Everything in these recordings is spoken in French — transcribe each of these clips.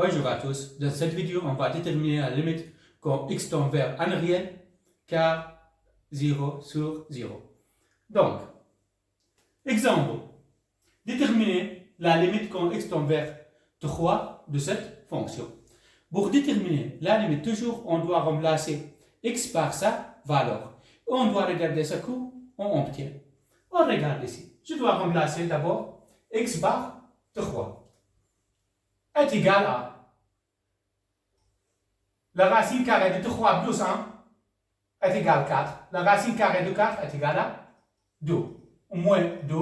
Bonjour à tous, dans cette vidéo on va déterminer la limite quand x tend vers un réel car 0 sur 0. Donc, exemple, déterminer la limite quand x tend vers 3 de cette fonction. Pour déterminer la limite, toujours on doit remplacer x par sa valeur. On doit regarder ce qu'on obtient. On regarde ici. Je dois remplacer d'abord x par 3 est égal à la racine carrée de 3 plus 1 est égal à 4. La racine carrée de 4 est égal à 2. Moins 2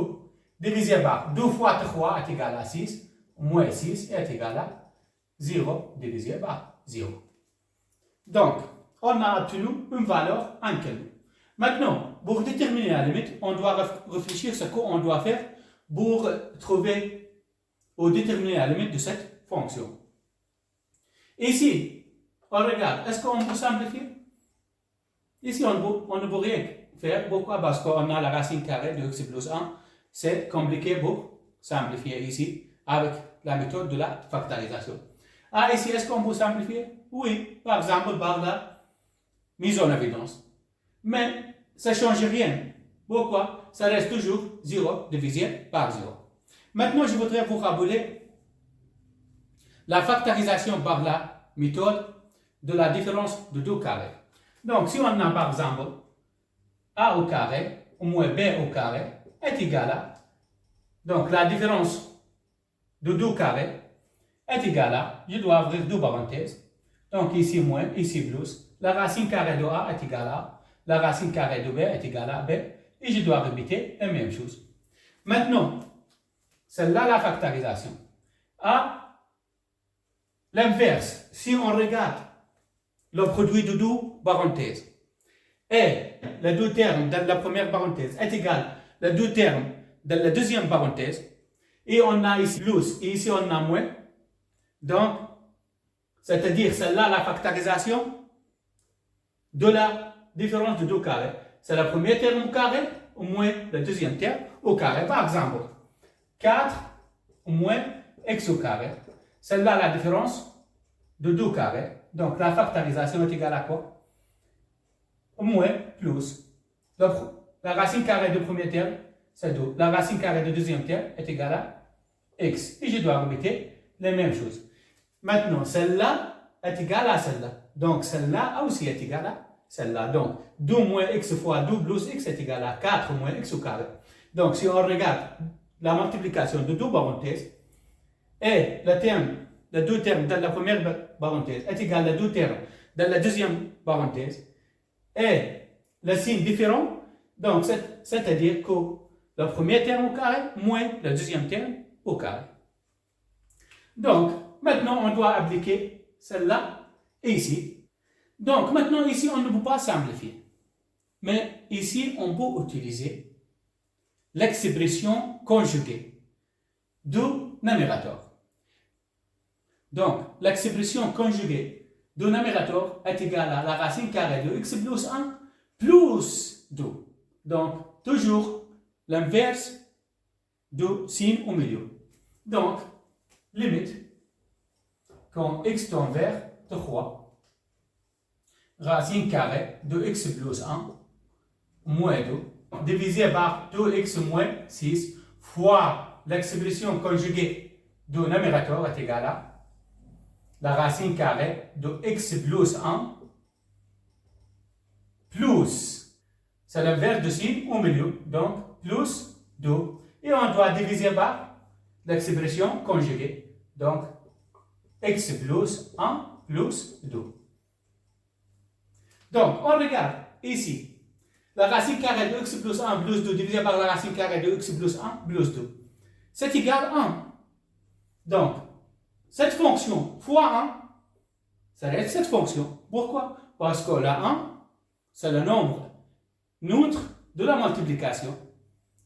divisé par 2 fois 3 est égal à 6. Moins 6 est égal à 0 divisé par 0. Donc, on a obtenu une valeur inconnue. Maintenant, pour déterminer la limite, on doit réfléchir à ce qu'on doit faire pour trouver ou déterminer la limite de cette fonction. Ici, on regarde, est-ce qu'on peut simplifier? Ici, on ne peut rien faire. Pourquoi? Parce qu'on a la racine carrée de x plus 1. C'est compliqué pour simplifier ici avec la méthode de la factorisation. Ah, ici, est-ce qu'on peut simplifier? Oui, par exemple, par la mise en évidence. Mais ça ne change rien. Pourquoi? Ça reste toujours 0 divisé par 0. Maintenant, je voudrais vous rappeler la factorisation par la méthode de la différence de deux carrés. Donc, si on a par exemple a au carré moins b au carré est égal à, donc la différence de deux carrés est égale à, je dois ouvrir deux parenthèses, donc ici moins, ici plus, la racine carrée de a est égale à, la racine carrée de b est égale à b, et je dois répéter la même chose. Maintenant, c'est là la factorisation. À l'inverse, si on regarde le produit de deux parenthèses et les deux termes dans la première parenthèse est égal aux deux termes dans la deuxième parenthèse, et on a ici plus et ici on a moins, donc c'est-à-dire c'est là la factorisation de la différence de deux carrés. C'est le premier terme au carré au moins le deuxième terme au carré. Par exemple, 4 au moins x au carré. C'est là la différence de deux carrés. Donc la factorisation est égale à quoi? Au moins plus. La racine carrée du premier terme, c'est 2. La racine carrée du deuxième terme est égale à x. Et je dois remettre les mêmes choses. Maintenant, celle-là est égale à celle-là. Donc celle-là aussi est égale à celle-là. Donc 2 moins x fois 2 plus x est égal à 4 moins x au carré. Donc si on regarde la multiplication de deux parenthèses, et les deux termes dans la première parenthèse est égal à deux termes dans la deuxième parenthèse, et le signe différent, donc c'est-à-dire que le premier terme au carré moins le deuxième terme au carré. Donc, maintenant on doit appliquer celle-là et ici. Donc, maintenant ici on ne peut pas simplifier. Mais ici on peut utiliser l'expression conjuguée du numérateur. Donc, l'expression conjuguée du numérateur est égale à la racine carrée de x plus 1 plus 2. Donc, toujours l'inverse du signe au milieu. Donc, limite, quand x tend vers 3, racine carrée de x plus 1 moins 2, divisé par 2x moins 6 fois l'expression conjuguée du numérateur est égale à la racine carrée de x plus 1 plus, c'est l'inverse du signe au milieu, donc plus 2. Et on doit diviser par l'expression conjuguée, donc x plus 1 plus 2. Donc, on regarde ici, la racine carrée de x plus 1 plus 2 divisé par la racine carrée de x plus 1 plus 2. C'est égal à 1. Donc, cette fonction fois 1, ça reste cette fonction. Pourquoi? Parce que la 1, c'est le nombre neutre de la multiplication.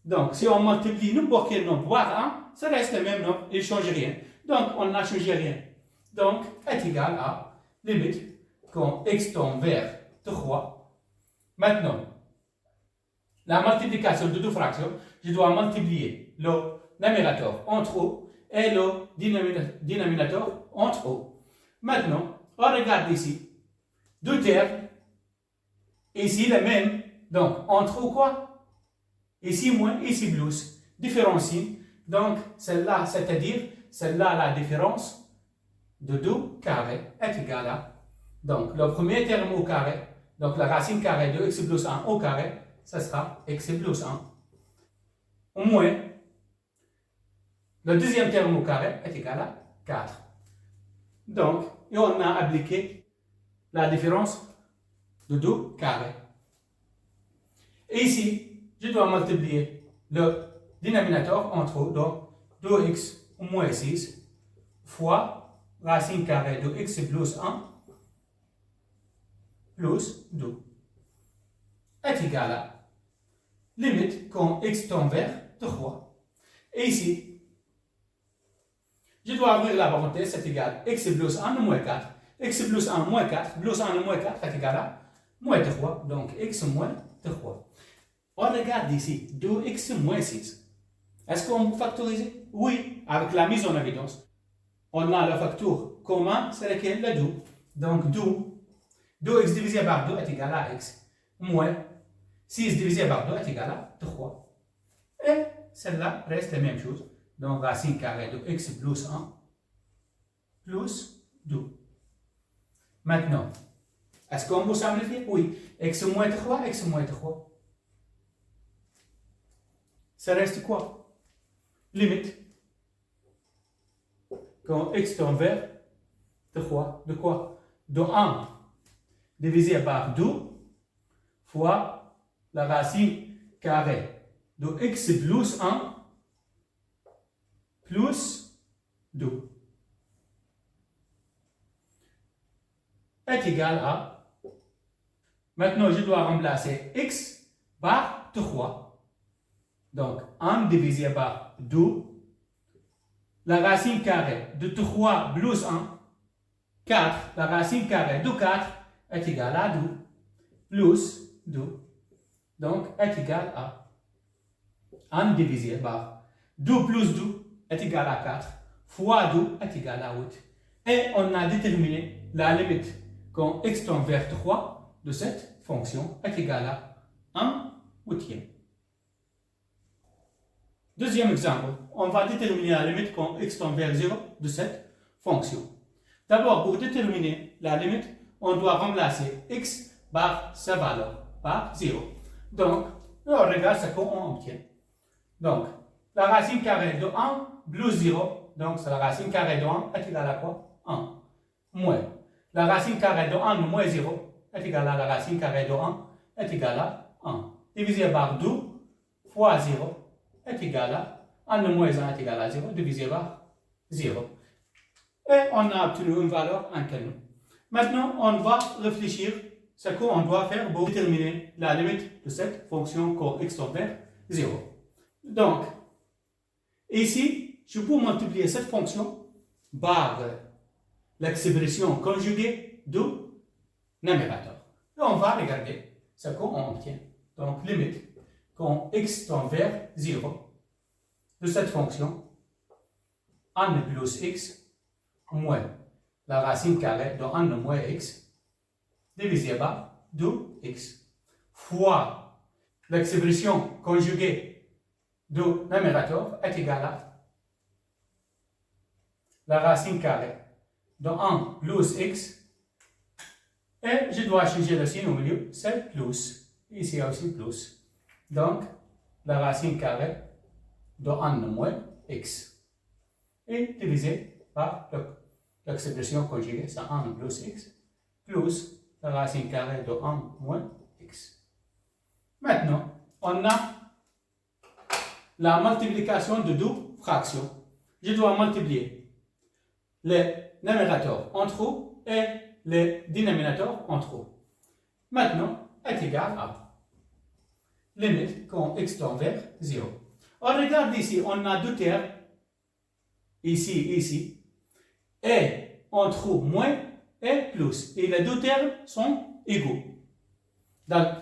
Donc, si on multiplie n'importe quel nombre par 1, ça reste le même nombre, il ne change rien. Donc, on n'a changé rien. Donc, est égal à limite quand x tend vers 3. Maintenant, la multiplication de deux fractions, je dois multiplier le numérateur entre eux et le dénominateur entre eux. Maintenant, on regarde ici. Deux termes. Ici, le même. Donc, entre eux quoi? Ici moins, ici plus. Différents signes. Donc, celle-là, c'est-à-dire, celle-là, la différence de 2 carré est égale à. Donc, le premier terme au carré, donc la racine carrée de x plus 1 au carré, ça sera x plus 1. Au moins, le deuxième terme au carré est égal à 4. Donc, et on a appliqué la différence de 2 carrés. Et ici, je dois multiplier le dénominateur entre eux, donc 2x moins 6 fois racine carrée de x plus 1 plus 2 est égal à limite quand x tend vers 3. Et ici, je dois ouvrir la parenthèse, c'est égal à x plus 1 moins 4. X plus 1 moins 4, plus 1 moins 4 est égal à moins 3. Donc x moins 3. On regarde ici, 2x moins 6. Est-ce qu'on peut factoriser? Oui, avec la mise en évidence. On a le facteur commun, c'est lequel? Le 2. Donc 2x divisé par 2 est égal à x. Moins 6 divisé par 2 est égal à 3. Et celle-là reste la même chose. Donc racine carrée de x plus 1 plus 2. Maintenant, est-ce qu'on peut simplifier? Oui. X moins 3, x moins 3. Ça reste quoi? Limite. Quand x tend vers 3, de quoi? De 1 divisé par 2 fois la racine carrée de x plus 1 plus 2 est égal à. Maintenant, je dois remplacer x par 3. Donc, 1 divisé par 2. La racine carrée de 3 plus 1, 4. La racine carrée de 4 est égale à 2 plus 2. Donc, est égal à 1 divisé par 2 plus 2 est égal à 4 fois 2 est égal à 8. Et on a déterminé la limite quand x tend vers 3 de cette fonction est égal à 1 huitième. Deuxième exemple, on va déterminer la limite quand x tend vers 0 de cette fonction. D'abord, pour déterminer la limite, on doit remplacer x par sa valeur, par 0. Donc, on regarde ce qu'on obtient. Donc, la racine carrée de 1 plus 0, donc c'est la racine carrée de 1 est égale à quoi? 1. Moins. La racine carrée de 1 moins 0 est égale à la racine carrée de 1 est égale à 1. Divisé par 2 fois 0 est égal à 1 moins 1 est égal à 0 divisé par 0. Et on a obtenu une valeur inconnue. Maintenant, on va réfléchir ce qu'on doit faire pour déterminer la limite de cette fonction quand x tend vers 0. Donc, ici, je peux multiplier cette fonction par l'expression conjuguée du numérateur. Et on va regarder ce qu'on obtient. Donc, limite quand x tend vers 0 de cette fonction 1 plus x moins la racine carrée de 1 moins x divisé par 2x fois l'expression conjuguée du numérateur est égale à la racine carrée de 1 plus x et je dois changer le signe au milieu, c'est plus. Ici aussi plus. Donc, la racine carrée de 1 moins x est divisé par l'expression conjuguée, c'est 1 plus x, plus la racine carrée de 1 moins x. Maintenant, on a la multiplication de deux fractions. Je dois multiplier les numérateurs entre eux et les dénominateurs entre eux. Maintenant, est égal à limite quand x tend vers 0. On regarde ici, on a deux termes, ici, et entre eux, moins et plus. Et les deux termes sont égaux. Dans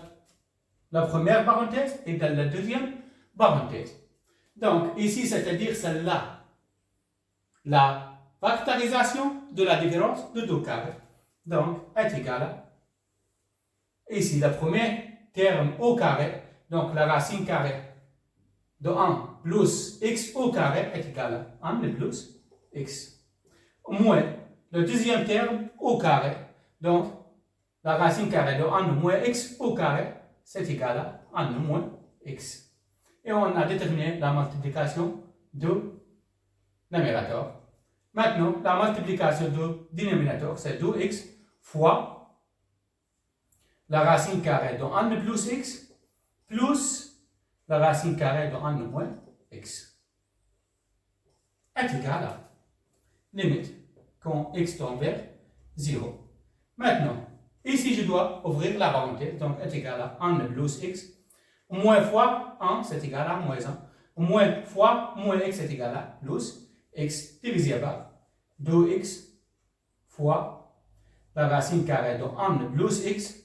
la première parenthèse et dans la deuxième parenthèse. Donc, ici, c'est-à-dire celle-là, la factorisation de la différence de 2 carrés. Donc, est égal à, ici, le premier terme au carré, donc la racine carrée de 1 plus x au carré est égal à 1 plus x. Moins le deuxième terme au carré, donc la racine carrée de 1 moins x au carré, c'est égal à 1 moins x. Et on a déterminé la multiplication de numérateur. Maintenant, la multiplication de dénominateur, c'est 2x fois la racine carrée de 1 plus x plus la racine carrée de 1 moins x est égal à limite quand x tend vers 0. Maintenant, ici je dois ouvrir la parenthèse, donc est égal à 1 plus x. Moins fois 1, c'est égal à moins 1. Moins fois moins x est égal à plus x divisé par 2x fois la racine carrée de 1 plus x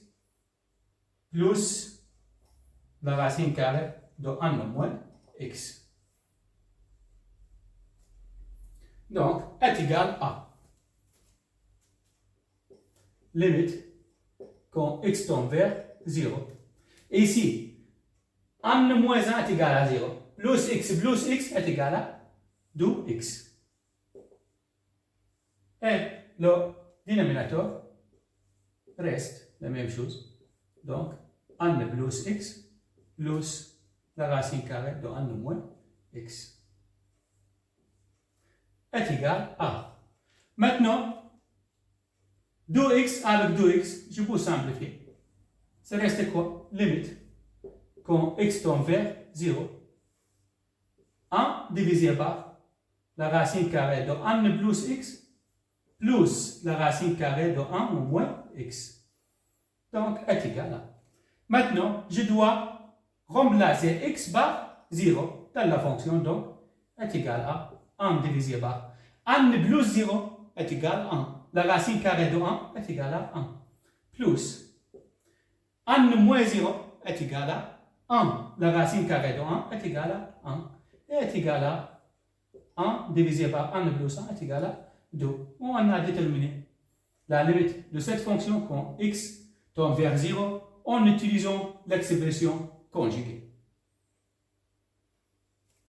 plus la racine carrée de 1 moins x. Donc, est égal à limite quand x tend vers 0. Et ici, 1 moins 1 est égal à 0. Plus x est égal à 2x. Et le dénominateur reste la même chose. Donc, 1 plus x plus la racine carrée de 1 moins x est égal à. Maintenant, 2x avec 2x, je peux simplifier. Ça reste quoi? Limite. Quand x tend vers 0. 1 divisé par la racine carrée de 1 plus x plus la racine carrée de 1 moins x. Donc, est égal à. Maintenant, je dois remplacer x par 0 dans la fonction, donc, est égal à 1 divisé par 1 plus 0 est égal à 1. La racine carrée de 1 est égale à 1. Plus 1 moins 0 est égal à 1. La racine carrée de 1 est égale à 1. Et est égal à 1 divisé par 1 plus 1 est égal à 2. On a déterminé la limite de cette fonction quand x tend vers 0 en utilisant l'expression conjuguée.